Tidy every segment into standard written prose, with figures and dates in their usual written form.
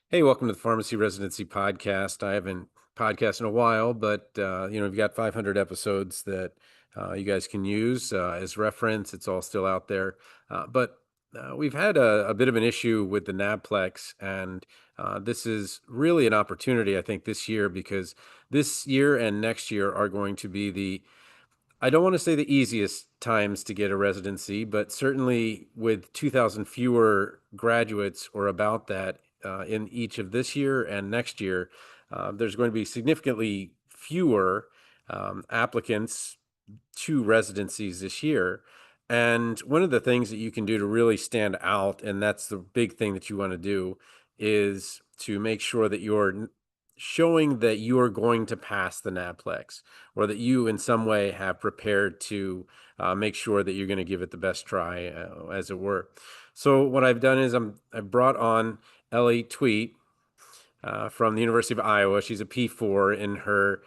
Hey, welcome to the Pharmacy Residency Podcast. I haven't podcasted in a while, but we've got 500 episodes that you guys can use as reference. It's all still out there, but we've had a bit of an issue with the NAPLEX, and this is really an opportunity, I think, this year because this year and next year are going to be I don't want to say the easiest times to get a residency, but certainly with 2,000 fewer graduates or about that in each of this year and next year, there's going to be significantly fewer applicants to residencies this year. And one of the things that you can do to really stand out, and that's the big thing that you want to do, is to make sure that you're showing that you are going to pass the NAPLEX or that you in some way have prepared to make sure that you're going to give it the best try, as it were. So what I've done is I've brought on Ellie Tweet from the University of Iowa. She's a P4 in her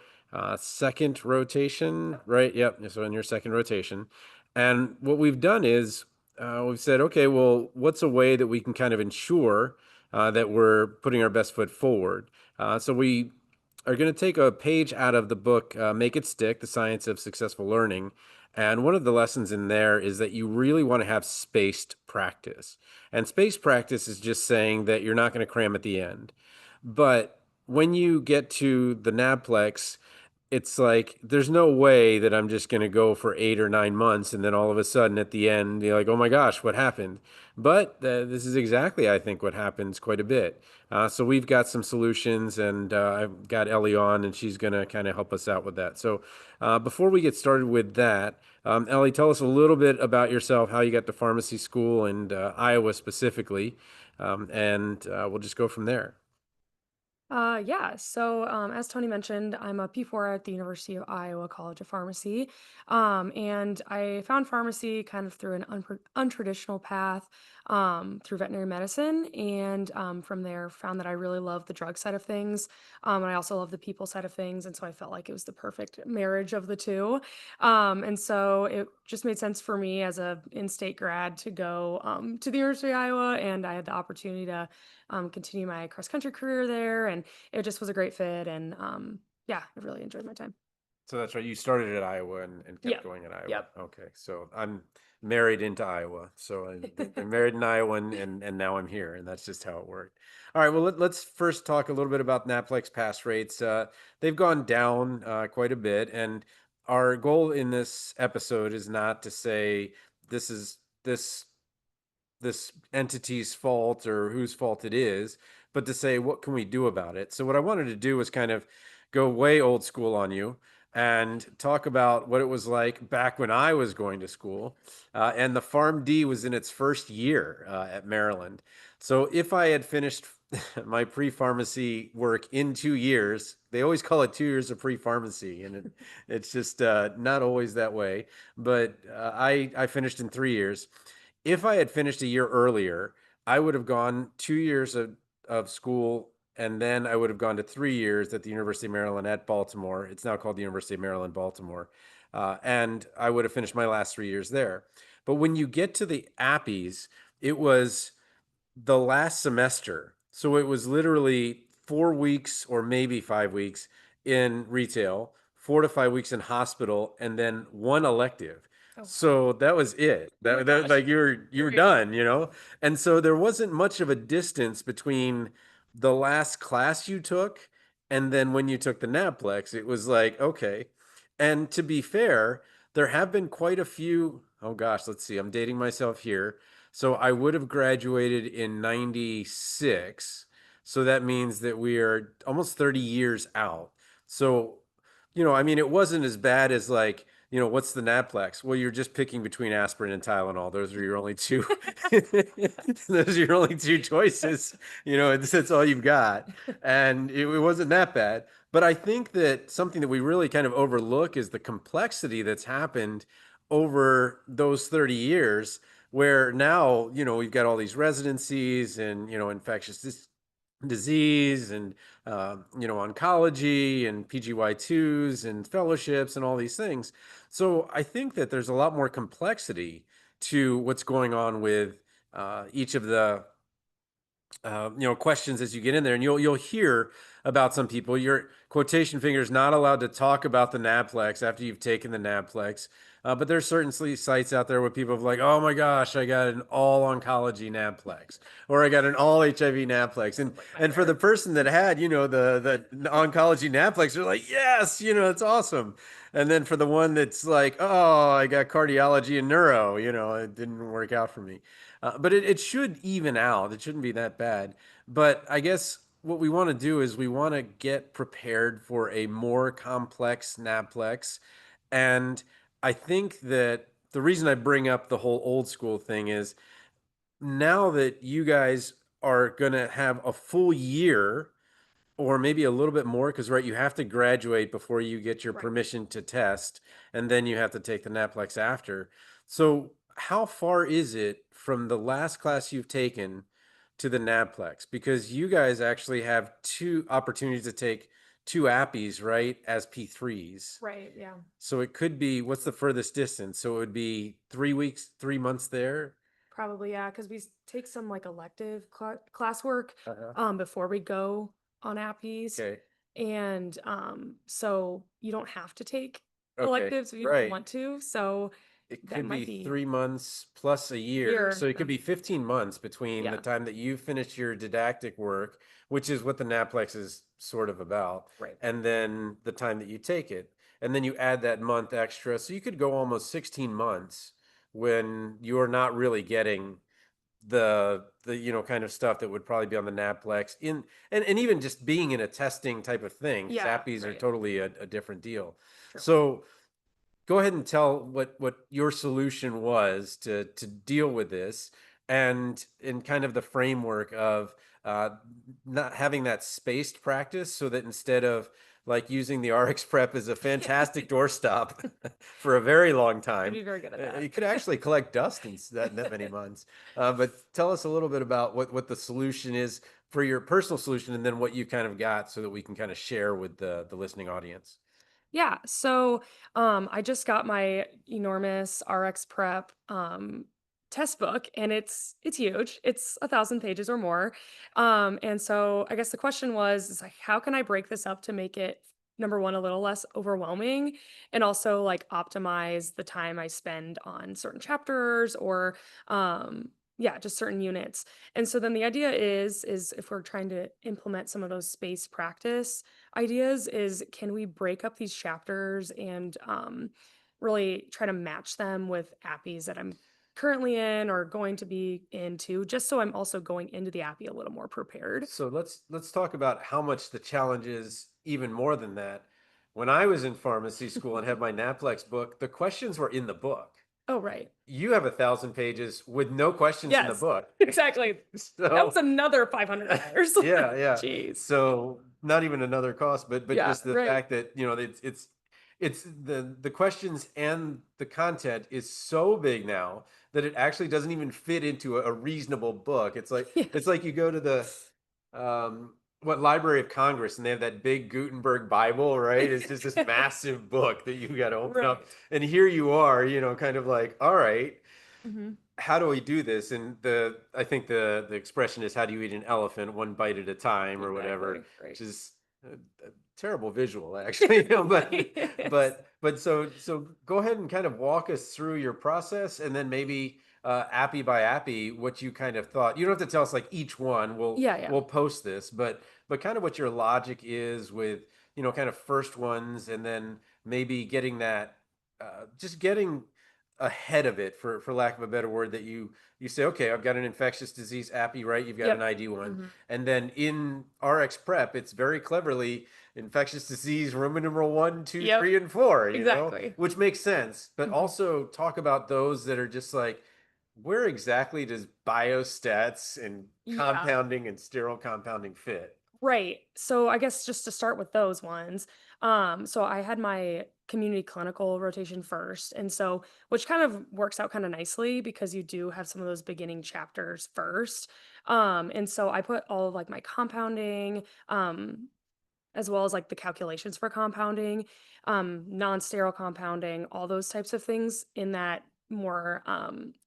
second rotation, right? Yep. So in your second rotation. And what we've done is we've said, okay, well, what's a way that we can kind of ensure that we're putting our best foot forward? So we are going to take a page out of the book, Make It Stick, The Science of Successful Learning. And one of the lessons in there is that you really want to have spaced practice. And spaced practice is just saying that you're not going to cram at the end. But when you get to the NAPLEX, it's like there's no way that I'm just going to go for 8 or 9 months and then all of a sudden at the end you're like, oh my gosh, what happened? But this is exactly, I think, what happens quite a bit. So we've got some solutions, and I've got Ellie on, and she's going to kind of help us out with that. So before we get started with that, Ellie, tell us a little bit about yourself, how you got to pharmacy school and Iowa specifically, and we'll just go from there. As Tony mentioned, I'm a P4 at the University of Iowa College of Pharmacy. And I found pharmacy kind of through an untraditional path through veterinary medicine. And from there, found that I really love the drug side of things. And I also love the people side of things. And so I felt like it was the perfect marriage of the two. And so it just made sense for me as a in-state grad to go to the University of Iowa. And I had the opportunity to continue my cross country career there, and it just was a great fit. And yeah, I really enjoyed my time. So that's right. You started at Iowa and kept Yep. going at Iowa. Yep. Okay. So I'm married into Iowa. So I'm married in Iowa, and now I'm here, and that's just how it worked. All right. Well, let's first talk a little bit about NAPLEX pass rates. They've gone down quite a bit, and our goal in this episode is not to say this is this entity's fault or whose fault it is, but to say what can we do about it. So what I wanted to do was kind of go way old school on you and talk about what it was like back when I was going to school. And the Farm D was in its first year at Maryland. So if I had finished my pre-pharmacy work in 2 years, they always call it 2 years of pre-pharmacy, and it's just not always that way. But I finished in 3 years. If I had finished a year earlier, I would have gone 2 years of school, and then I would have gone to 3 years at the University of Maryland at Baltimore. It's now called the University of Maryland, Baltimore. And I would have finished my last 3 years there. But when you get to the APPEs, it was the last semester. So it was literally 4 weeks or maybe 5 weeks in retail, 4 to 5 weeks in hospital, and then one elective. Oh wow. So that was it. Oh my That gosh. like you were Great. done. And so there wasn't much of a distance between the last class you took and then when you took the NAPLEX. It was like, okay. And to be fair, there have been quite a few. Oh gosh, let's see. I'm dating myself here. So I would have graduated in 96. So that means that we are almost 30 years out. So, I mean, it wasn't as bad as like, what's the Naplex? Well, you're just picking between aspirin and Tylenol. Those are your only two. Those are your only two choices. That's all you've got. And it wasn't that bad. But I think that something that we really kind of overlook is the complexity that's happened over those 30 years where now, we've got all these residencies and, infectious disease and, oncology and PGY2s and fellowships and all these things. So I think that there's a lot more complexity to what's going on with each of the questions as you get in there, and you'll hear about some people. Your quotation finger is not allowed to talk about the NAPLEX after you've taken the NAPLEX. But there's certain sites out there where people have like, oh my gosh, I got an all oncology NAPLEX, or I got an all HIV NAPLEX, It's a and like and for the nightmare. person that had the oncology NAPLEX, they're like, yes, it's awesome. And then for the one that's like, oh, I got cardiology and neuro, it didn't work out for me. But it should even out. It shouldn't be that bad. But I guess what we want to do is we want to get prepared for a more complex NAPLEX. And I think that the reason I bring up the whole old school thing is now that you guys are going to have a full year or maybe a little bit more, because right, you have to graduate before you get your Right. permission to test, Yeah. and then you have to take the NAPLEX after. So how far is it from the last class you've taken to the NAPLEX? Because you guys actually have two opportunities to take two APPEs, right, as P3s. Right. Yeah. So it could be, what's the furthest distance? So it would be 3 weeks, 3 months there. Probably, yeah, because take some like elective classwork Uh-huh. before we go on APPEs. Okay. And so you don't have to take Okay. electives if you don't Right. want to. So It that could might be be 3 months plus a year. year. So it could be 15 months between the Yeah. time that you finish your didactic work, which is what the NAPLEX is sort of about, Right. and then the time that you take it. And then you add that month extra. So you could go almost 16 months when you're not really getting the kind of stuff that would probably be on the NAPLEX and even just being in a testing type of thing, because Yeah. APPEs are Right. totally a different deal. True. So go ahead and tell what your solution was to deal with this, and in kind of the framework of uh, not having that spaced practice, so that instead of like using the RxPrep as a fantastic doorstop for a very long I'd time, be very good at you that. could actually collect dust in that many months. But tell us a little bit about what the solution is for your personal solution, and then what you kind of got, so that we can kind of share with the listening audience. Yeah. So I just got my enormous RX Prep test book, and it's huge. It's 1,000 pages or more. And so I guess the question was is like, how can I break this up to make it number one, a little less overwhelming, and also like optimize the time I spend on certain chapters or yeah, just certain units. And so then the idea is if we're trying to implement some of those space practice ideas is can we break up these chapters and really try to match them with appies that I'm currently in or going to be into, just so I'm also going into the appy a little more prepared. So let's talk about how much the challenge is even more than that. When I was in pharmacy school and had my NAPLEX book, the questions were in the book. Oh, right. You have 1,000 pages with no questions in the Yes, book. exactly. That was So another $500. yeah, yeah. Jeez. So not even another cost, but Yeah, just the right. fact that it's the questions and the content is so big now that it actually doesn't even fit into a reasonable book. It's Yes. like you go to the what Library of Congress, and they have that big Gutenberg Bible, right? It's just this massive book that you got to open up, Right. and here you are, kind of like, all right, Hmm. how do we do this? And I think the expression is, how do you eat an elephant one bite at a time, or whatever, Exactly. Right. which is a terrible visual, actually. But Yes. so go ahead and kind of walk us through your process, and then maybe appy by appy, what you kind of thought. You don't have to tell us like each one. We'll Yeah, yeah. we'll post this, but kind of what your logic is with kind of first ones, and then maybe getting that just getting ahead of it, for lack of a better word, that you say, okay, I've got an infectious disease appy, right? You've got an Yep. ID one. Hmm. And then in RX Prep, it's very cleverly infectious disease Roman numeral one, two, Yep. three, and four, Exactly. which makes sense. But Mhm. also talk about those that are just like, where exactly does biostats and Yeah. compounding and sterile compounding fit? Right. So I guess just to start with those ones. So I had my community clinical rotation first. And so which kind of works out kind of nicely because you do have some of those beginning chapters first. And so I put all of like my compounding, as well as like the calculations for compounding, non-sterile compounding, all those types of things in that more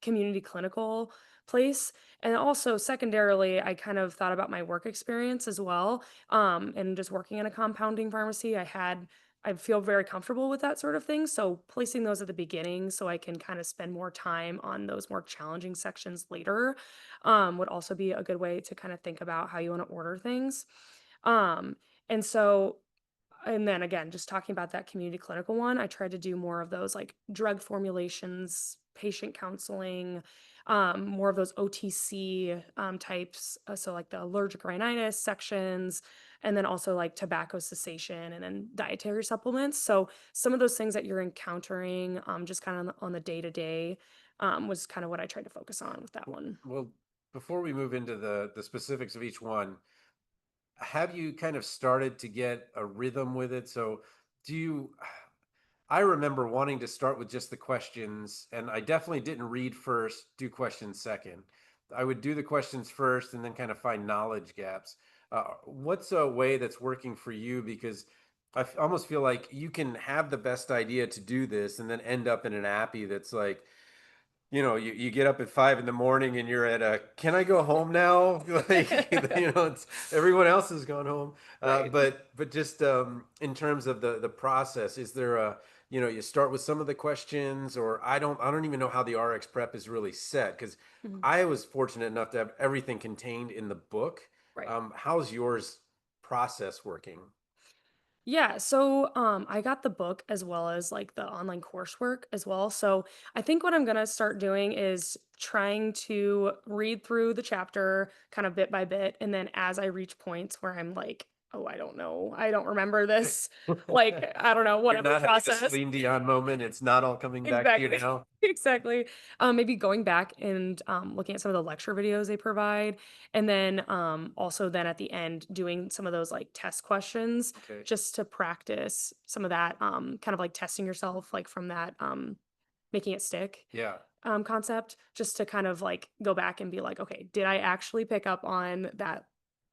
community clinical place. And also, secondarily, I kind of thought about my work experience as well. And just working in a compounding pharmacy, I feel very comfortable with that sort of thing. So placing those at the beginning so I can kind of spend more time on those more challenging sections later would also be a good way to kind of think about how you want to order things. Um, and so and then again, just talking about that community clinical one, I tried to do more of those like drug formulations, patient counseling, more of those OTC types. So, like the allergic rhinitis sections, and then also like tobacco cessation and then dietary supplements. So, some of those things that you're encountering just kind of on the day to day was kind of what I tried to focus on with that one. Well, before we move into the specifics of each one, have you kind of started to get a rhythm with it? So, do you? I remember wanting to start with just the questions, and I definitely didn't read first, do questions second. I would do the questions first and then kind of find knowledge gaps. What's a way that's working for you? Because almost feel like you can have the best idea to do this and then end up in an appy that's like, you get up at 5 in the morning and you're at a, can I go home now? Like, it's everyone else has gone home. Right. But just in terms of the process, is there a, you start with some of the questions, or I don't even know how the RX prep is really set, because Mhm. I was fortunate enough to have everything contained in the book. Right. How's yours process working? Yeah, so I got the book as well as like the online coursework as well. So I think what I'm gonna start doing is trying to read through the chapter kind of bit by bit, and then as I reach points where I'm like, oh, I don't know, I don't remember this, like I don't know, You're whatever not having a process. Celine Dion moment. It's not all coming back to you Exactly. now. Exactly. Maybe going back and looking at some of the lecture videos they provide, and then also then at the end doing some of those like test questions Okay. just to practice some of that kind of like testing yourself like from that making it stick Yeah. concept, just to kind of like go back and be like, okay, did I actually pick up on that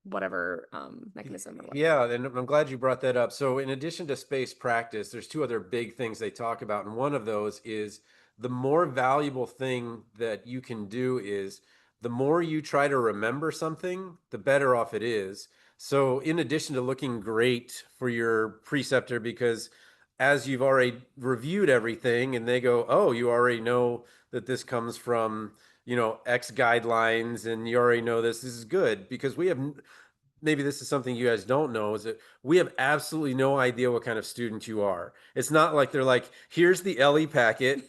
whatever mechanism or whatever? Yeah, and I'm glad you brought that up. So, in addition to space practice, there's two other big things they talk about. And one of those is the more valuable thing that you can do is the more you try to remember something, the better off it is. So, in addition to looking great for your preceptor, because as you've already reviewed everything and they go, oh, you already know that this comes from, X guidelines and you already know this is good, because maybe this is something you guys don't know, is that we have absolutely no idea what kind of student you are. It's not like they're like, here's the Ellie packet,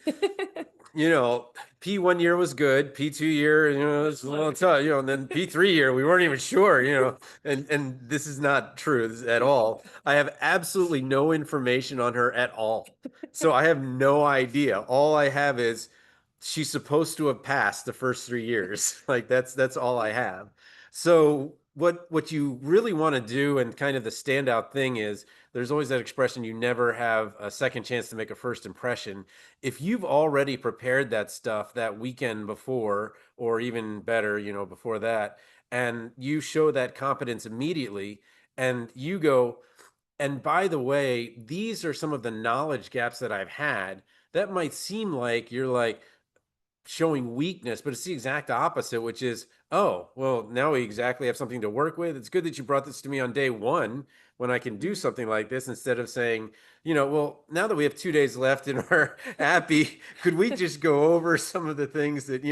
you know, P1 year was good, P2 year, it's a little tough, and then P3 year, we weren't even sure, and this is not true at all. I have absolutely no information on her at all. So I have no idea. All I have is she's supposed to have passed the first 3 years. Like that's all I have. So what you really want to do, and kind of the standout thing, is there's always that expression, you never have a second chance to make a first impression. If you've already prepared that stuff that weekend before, or even better, before that, and you show that competence immediately, and you go, and by the way, these are some of the knowledge gaps that I've had, that might seem like you're like showing weakness, but it's the exact opposite, which is, oh, well, now we exactly have something to work with. It's good that you brought this to me on day one when I can do Mhm. something like this, instead of saying, well, now that we have 2 days left in our appy, could we just go over some of the things that,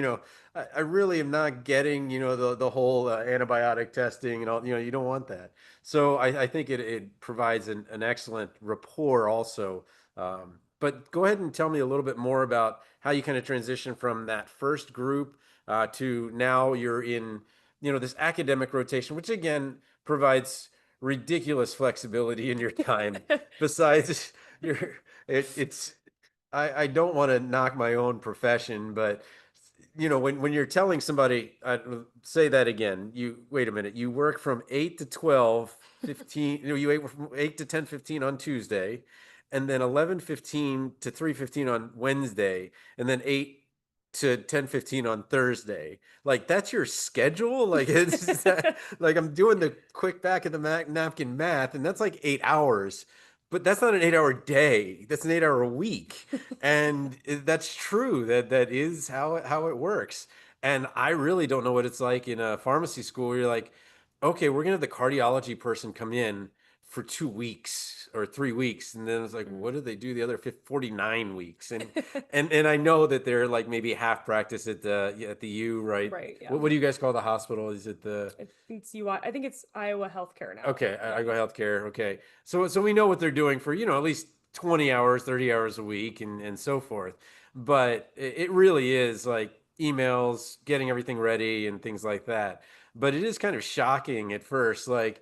I really am not getting, the whole antibiotic testing and all, you don't want that. So I think it provides an excellent rapport also. But go ahead and tell me a little bit more about how you kind of transition from that first group to now you're in, this academic rotation, which again provides ridiculous flexibility in your time. Besides, you're it's I don't want to knock my own profession, but when you're telling somebody, say that again, you wait a minute, you work from 8 to 12, 15, you wait from 8 to 10:15 on Tuesday, and then 11:15 to 3:15 on Wednesday, and then 8 to 10:15 on Thursday. Like, that's your schedule? Like, like I'm doing the quick back of the napkin math, and that's like 8 hours. But that's not an 8 hour day. That's an 8 hour week. And that's true. That is how it works. And I really don't know what it's like in a pharmacy school where you're like, okay, we're gonna have the cardiology person come in for 2 weeks or 3 weeks. And then it's like, Mm. what do they do the other 49 weeks? And I know that they're like maybe half practice at the U, right? Right, yeah. What do you guys call the hospital? Is it the It's UI. I think it's Iowa Healthcare now. Okay, Yeah. I go healthcare. Okay. So we know what they're doing for, at least 20 hours, 30 hours a week and so forth. But it really is like emails, getting everything ready and things like that. But it is kind of shocking at first. Like,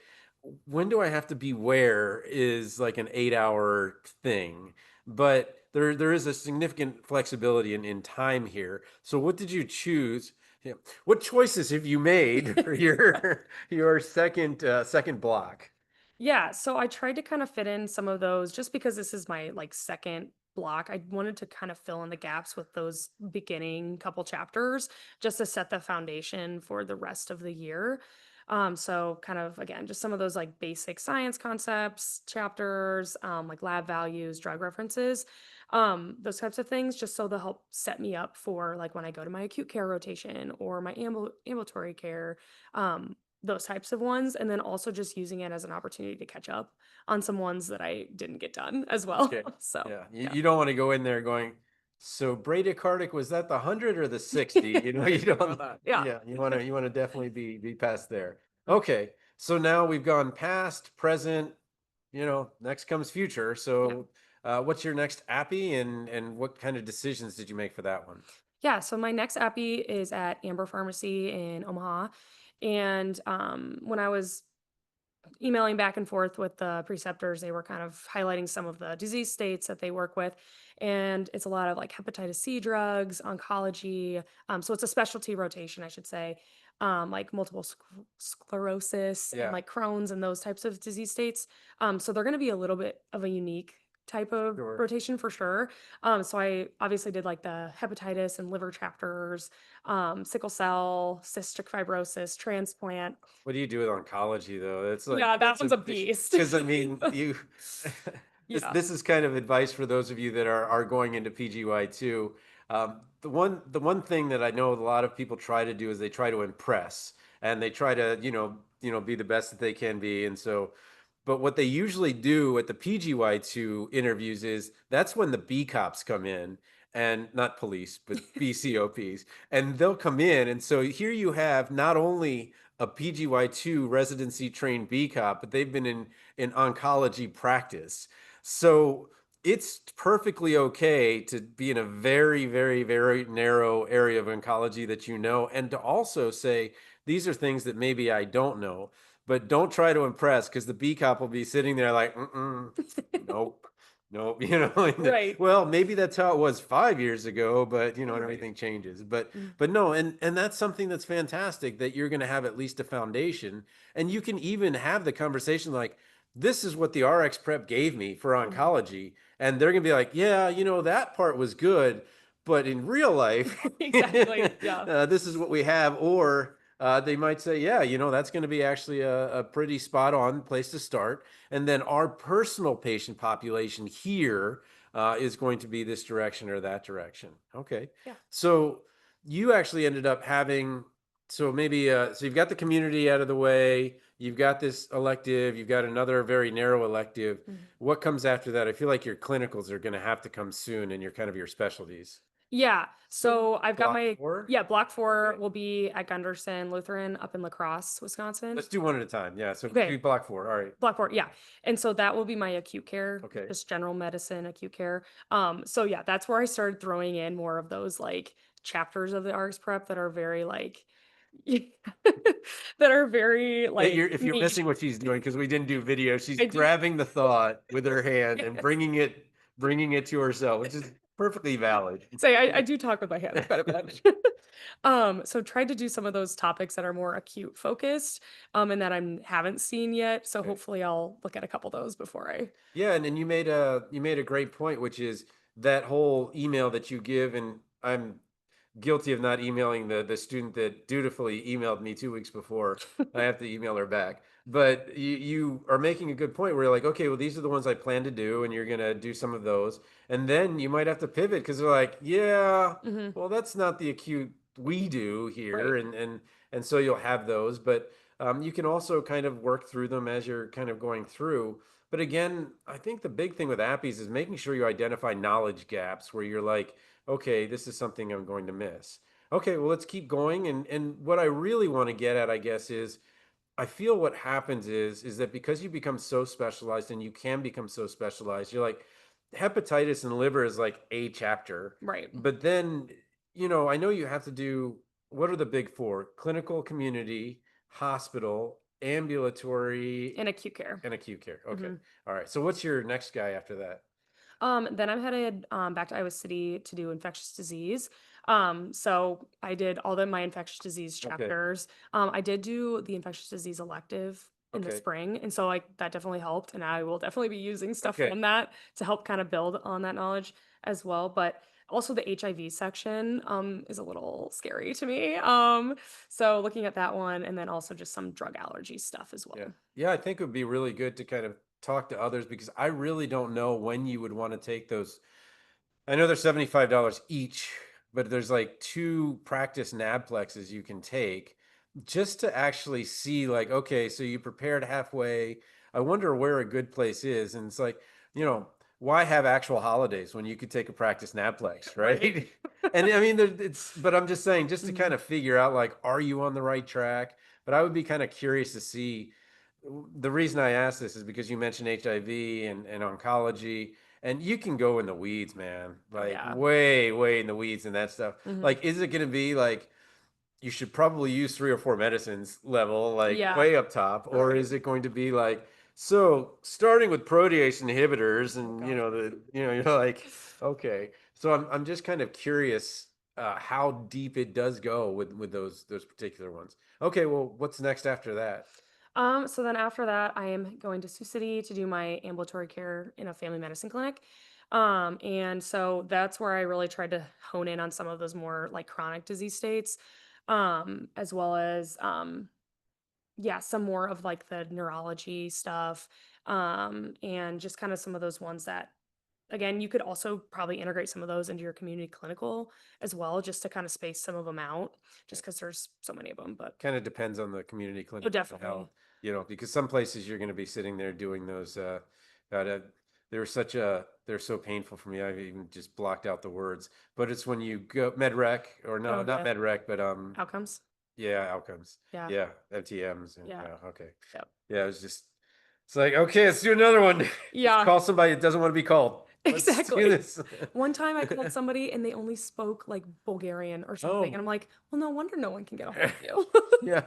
when do I have to be where is like an 8 hour thing. But there is a significant flexibility in time here. So what did you choose? Yeah. What choices have you made for your second block? Yeah, so I tried to kind of fit in some of those just because this is my like second block. I wanted to kind of fill in the gaps with those beginning couple chapters just to set the foundation for the rest of the year. So kind of again, just some of those like basic science concepts, chapters, like lab values, drug references, those types of things, just so they'll help set me up for like when I go to my acute care rotation or my ambulatory care. Those types of ones, and then also just using it as an opportunity to catch up on some ones that I didn't get done as well. Okay. So, Yeah. You, yeah. you don't want to go in there going, so bradycardic, was that the 100 or the 60? I You didn't think about don't, that. Yeah. yeah, you want to definitely be past there. Mm, Okay. So now we've gone past, present, next comes future. yeah. So what's your next appy and what kind of decisions did you make for that one? Yeah, so my next appy is at Amber Pharmacy in Omaha, and, when I was emailing back and forth with the preceptors, they were kind of highlighting some of the disease states that they work with. And it's a lot of like hepatitis C drugs, oncology. So it's a specialty rotation, I should say, like multiple sclerosis and Yeah, like Crohn's and those types of disease states. So they're going to be a little bit of a unique type of sure. rotation for sure. So I obviously did like the hepatitis and liver chapters, sickle cell, cystic fibrosis, transplant. What do you do with oncology though? It's like Yeah, that that's one's a a beast. because I mean you this Yeah. this is kind of advice for those of you that are going into PGY too. The one thing that I know a lot of people try to do is they try to impress and they try to be the best that they can be, and so but what they usually do at the PGY2 interviews is that's when the B cops come in, and not police, but BCOPs, and they'll come in. And so here you have not only a PGY2 residency trained B cop, but they've been in oncology practice. So it's perfectly okay to be in a very, very, very narrow area of oncology that and to also say, these are things that maybe I don't know, but don't try to impress because the B cop will be sitting there like, nope, nope, Right. well, maybe that's how it was 5 years ago, but Right. everything changes. But Mm, but no, and that's something that's fantastic that you're going to have at least a foundation, and you can even have the conversation like, this is what the RX prep gave me for mhm. oncology, and they're going to be like, yeah, that part was good, but in real life, Exactly. Yeah. this is what we have, or they might say, yeah, that's going to be actually a pretty spot on place to start. And then our personal patient population here is going to be this direction or that direction. Okay. Yeah. So you actually ended up having, so maybe, so you've got the community out of the way, you've got this elective, you've got another very narrow elective. Mhm. What comes after that? I feel like your clinicals are going to have to come soon and your kind of your specialties. Yeah. So I've got Block my four? yeah, block 4 Okay. will be at Gunderson Lutheran up in La Crosse, Wisconsin. Let's do one at a time. Yeah. So Okay. do block four. All right. Block 4, yeah. And so that will be my acute care, Okay. just general medicine acute care. So yeah, that's where I started throwing in more of those like chapters of the RX prep that are very like that are very like If you're niche. missing what she's doing, because we didn't do video, she's I do. grabbing the thought with her hand and Yes. bringing it to herself, which is perfectly valid. Say I do talk with my hands quite a bit. So tried to do some of those topics that are more acute focused, and that I haven't seen yet. So Okay. hopefully I'll look at a couple of those before I. Yeah, and you made a great point, which is that whole email that you give, and I'm guilty of not emailing the student that dutifully emailed me 2 weeks before. I have to email her back. But you are making a good point where you're like, okay, well, these are the ones I plan to do, and you're gonna do some of those, and then you might have to pivot because they're like, yeah, Hmm. well, that's not the acute we do here, Right. and so you'll have those, but you can also kind of work through them as you're kind of going through. But again, I think the big thing with appies is making sure you identify knowledge gaps where you're like, okay, this is something I'm going to miss. Okay, well, let's keep going. And what I really want to get at, I guess, is I feel what happens is that because you become so specialized and you can become so specialized, you're like hepatitis and liver is like a chapter. Right. But then, I know you have to do what are the big four? Clinical, community, hospital, ambulatory, In acute care. and acute care. Okay. Hmm. All right. So what's your next guy after that? Then I'm headed back to Iowa City to do infectious disease. So I did all my infectious disease Okay. chapters. I did do the infectious disease elective in the Okay. spring, and so like that definitely helped. And I will definitely be using stuff Okay. from that to help kind of build on that knowledge as well. But also the HIV section is a little scary to me. So looking at that one, and then also just some drug allergy stuff as Yeah. well. Yeah, I think it would be really good to kind of talk to others because I really don't know when you would want to take those. I know they're $75 each, but there's like two practice NAPLEXs you can take just to actually see, like, okay, so you prepared halfway. I wonder where a good place is. And it's like, you Yeah. know, why have actual holidays when you could take a practice NAPLEX, Right. right? And I mean, but I'm just saying, just to Mhm. kind of figure out, like, are you on the right track? But I would be kind of curious to see. The reason I ask this is because you mentioned HIV and oncology, and you can go in the weeds, man. Oh Like yeah. way, way in the weeds and that stuff. Hmm. Like, is it going to be like you should probably use 3 or 4 medicines level, like Yeah. way up top, or Right. is it going to be like so starting with protease inhibitors, Oh and gosh. you're like, okay. So I'm just kind of curious how deep it does go with those particular ones. Okay, well, what's next after that? So then after that, I am going to Sioux City to do my ambulatory care in a family medicine clinic. And so that's where I really tried to hone in on some of those more like chronic disease states, as well as yeah, some more of like the neurology stuff, and just kind of some of those ones that again, you could also probably integrate some of those into your community clinical as well, just to kind of space some of them out, just because there's so many of them. But Kind of depends on the community oh, clinic and how, definitely. because some places you're going to be sitting there doing those. God, they're so painful for me. I've even just blocked out the words. But it's when you go med rec or no, Oh not yeah, med rec, but outcomes. yeah, outcomes. Yeah, Yeah, FTMs. And, yeah, yeah, okay. yeah, Yeah, it's like, okay, let's do another one. Let's yeah. call somebody that doesn't want to be called. Let's do Exactly. this. One time I called somebody and they only spoke like Bulgarian or something, and Oh, I'm like, well, no wonder no one can get a hold of you. yeah.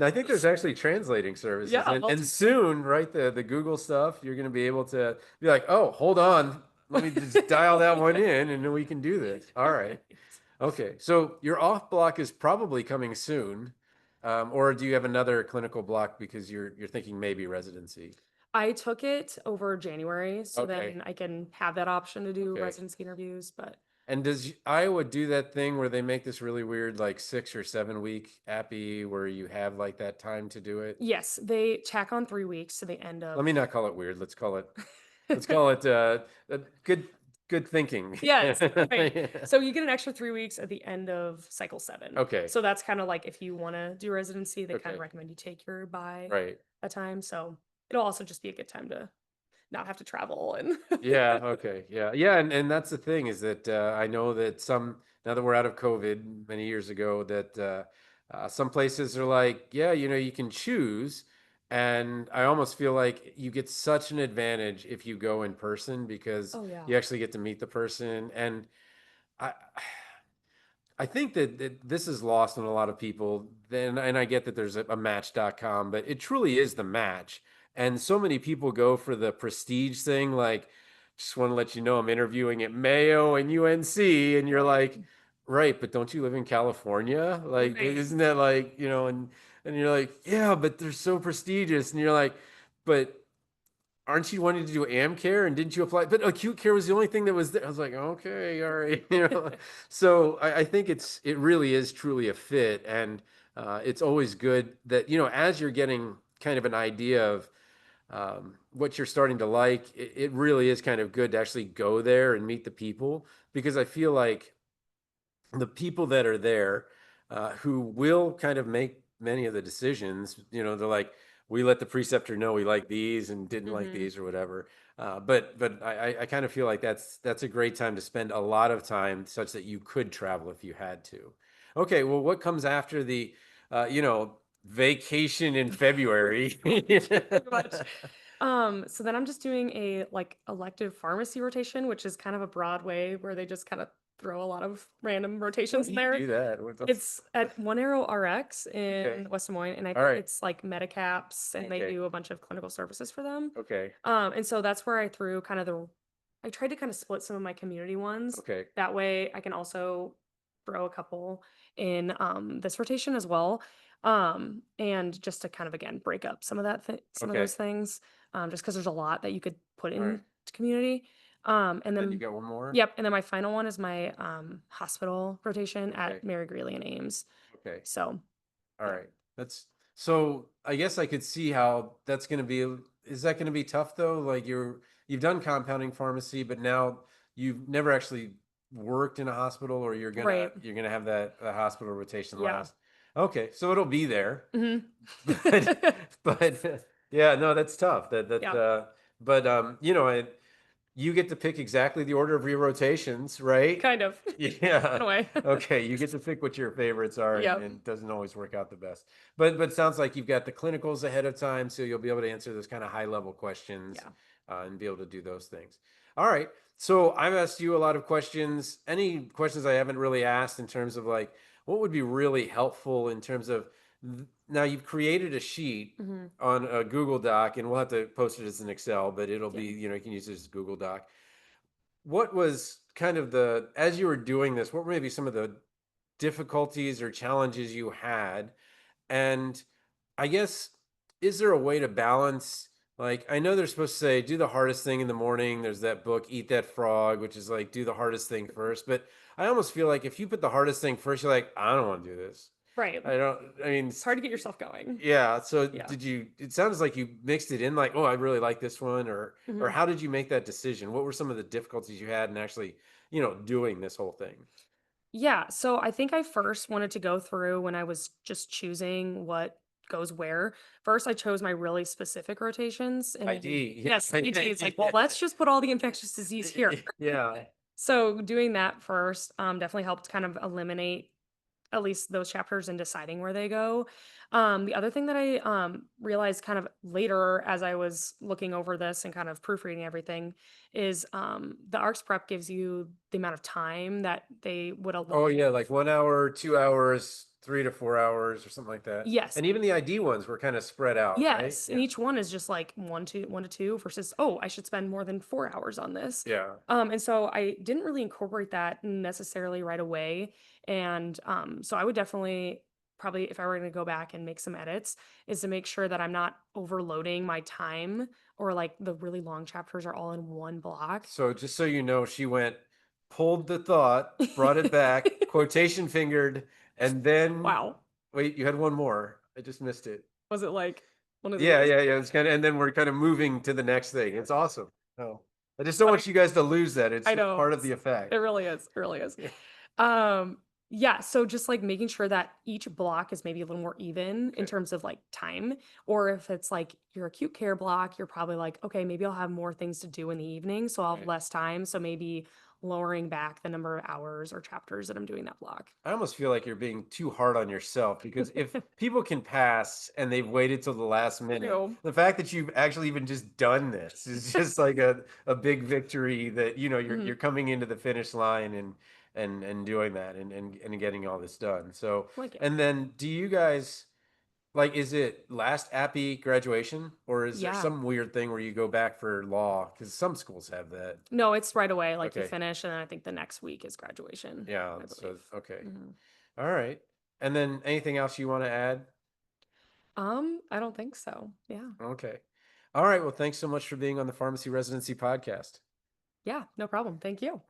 I think there's actually translating services, Yeah, and multiple. soon, right, the Google stuff, you're going to be able to be like, oh, hold on, let me just dial that one in, and then we can do this. All right, Right. okay. So your off block is probably coming soon, or do you have another clinical block because you're thinking maybe residency? I took it over January, so Okay, then I can have that option to do okay. residency interviews. But And does Iowa do that thing where they make this really weird, like 6 or 7 week appy where you have like that time to do it? yes, they tack on 3 weeks to the end Let of. me not call it weird. Let's call it good good thinking. Yes, right. Yeah. So you get an extra 3 weeks at the end of cycle 7. Okay. So that's kind of like if you want to do residency, they kind of Okay. recommend you take your by Right. a time. So it'll also just be a good time to not have to travel and Yeah, okay. Yeah. Yeah, and that's the thing is that I know that now that we're out of COVID many years ago that some places are like, yeah, you can choose, and I almost feel like you get such an advantage if you go in person because oh yeah. you actually get to meet the person. And I I think that this is lost on a lot of people. Then, and I get that there's a match.com, but it truly is the match. And so many people go for the prestige thing, like, just want to let you know I'm interviewing at Mayo and UNC. And you're Right. like, right, but don't you live in California? Like, Right. isn't that like, and you're like, yeah, but they're so prestigious. And you're like, but aren't you wanting to do AmCare and didn't you apply? But acute care was the only thing that was there. I was like, okay, all right, So I think it really is truly a fit, and it's always good that as you're getting kind of an idea of what you're starting to like, it really is kind of good to actually go there and meet the people because I feel like the people that are there who will kind of make many of the decisions, they're like, we let the preceptor know we like these and didn't like Hmm. these or whatever. But I kind of feel like that's a great time to spend a lot of time such that you could travel if you had to. Okay, well, what comes after the, vacation in February? Pretty much. So then I'm just doing a like elective pharmacy rotation, which is kind of a broad way where they just kind of throw a lot of random How rotations do in you there. do that? What the- It's at One Arrow RX Okay. in West Des Moines, and All right. it's like Medicaps, and they Okay. do a bunch of clinical services for them. Okay. And so that's where I threw kind of I tried to kind of split some of my community ones. Okay. That way I can also throw a couple in this rotation as well. And just to kind of again break up some of Okay. those things, just because there's a lot that you could put All right. into community. And Then you then got one more? yep, and then my final one is my hospital rotation Okay. at Mary Greeley and Ames. Okay. So All yeah. right. That's so I guess I could see how that's going to be. Is that going to be tough though? Like you've done compounding pharmacy, but now you've never actually worked in a hospital or Right. you're gonna have that hospital rotation Yeah. last. Okay, so it'll be there. Hmm. But but yeah, no, that's tough. That Yeah. but you get to pick exactly the order of your rotations, right? Kind of. Yeah. In a way. Okay, you get to pick what your favorites are, and Yep. it doesn't always work out the best. But it sounds like you've got the clinicals ahead of time, so you'll be able to answer those kind of high level questions Yeah. and be able to do those things. All right. So I've asked you a lot of questions. Any questions I haven't really asked in terms of like what would be really helpful in terms of now you've created a sheet Hmm. on a Google Doc, and we'll have to post it as an Excel, but it'll Yeah. be, you can use it as a Google Doc. What was kind of as you were doing this, what were maybe some of the difficulties or challenges you had? And I guess, is there a way to balance? Like, I know they're supposed to say, do the hardest thing in the morning. There's that book, Eat That Frog, which is like, do the hardest thing first. But I almost feel like if you put the hardest thing first, you're like, I don't want to do this. Right. I don't, I mean, It's hard to get yourself going. yeah. So Yeah. it sounds like you mixed it in like, oh, I really like this one, or Hmm. how did you make that decision? What were some of the difficulties you had in actually, doing this whole thing? Yeah. So I think I first wanted to go through when I was just choosing what goes where. First, I chose my really specific rotations. And ID. yes, ED. It's like, well, let's just put all the infectious disease here. Yeah. So doing that first definitely helped kind of eliminate at least those chapters and deciding where they go. The other thing that I realized kind of later as I was looking over this and kind of proofreading everything is the RxPrep gives you the amount of time that they would Oh allot. yeah, like 1 hour, 2 hours, 3 to 4 hours, or something like that. Yes. And even the ID ones were kind of spread out, right? Yes. And Yeah. each one is just like 1 to 2 versus, oh, I should spend more than 4 hours on this. Yeah. And so I didn't really incorporate that necessarily right away. And so I would definitely probably, if I were going to go back and make some edits, is to make sure that I'm not overloading my time or like the really long chapters are all in one block. So just so you know, she went, pulled the thought, brought it back, quotation fingered, and then Wow. wait, you had one more. I just missed it. Was it like one of Yeah, these? yeah, yeah. It's kind of, and then we're kind of moving to the next thing. It's awesome. Oh, I just don't Funny. want you guys to lose that. It's I just know. part of the It effect. really is. It really is. Yeah. Um, yeah, so just like making sure that each block is maybe a little more even in Okay. terms of like time. Or if it's like your acute care block, you're probably like, okay, maybe I'll have more things to do in the evening, so I'll have Right. less time. So maybe lowering back the number of hours or chapters that I'm doing that block. I almost feel like you're being too hard on yourself because if people can pass and they've waited till the last minute, True. the fact that you've actually even just done this is just like a big victory that Mhm. you're coming into the finish line and doing that and getting all this done. So Like it. and then do you guys like is it last APPE graduation or is there Yeah. some weird thing where you go back for law? Because some schools have that. No, it's right away. Like you Okay. finish, and then I think the next week is graduation, Yeah. I So believe. okay. Mhm. All right. And then anything else you want to add? I don't think so. Yeah. Okay. All right. Well, thanks so much for being on the Pharmacy Residency Podcast. Yeah, no problem. Thank you.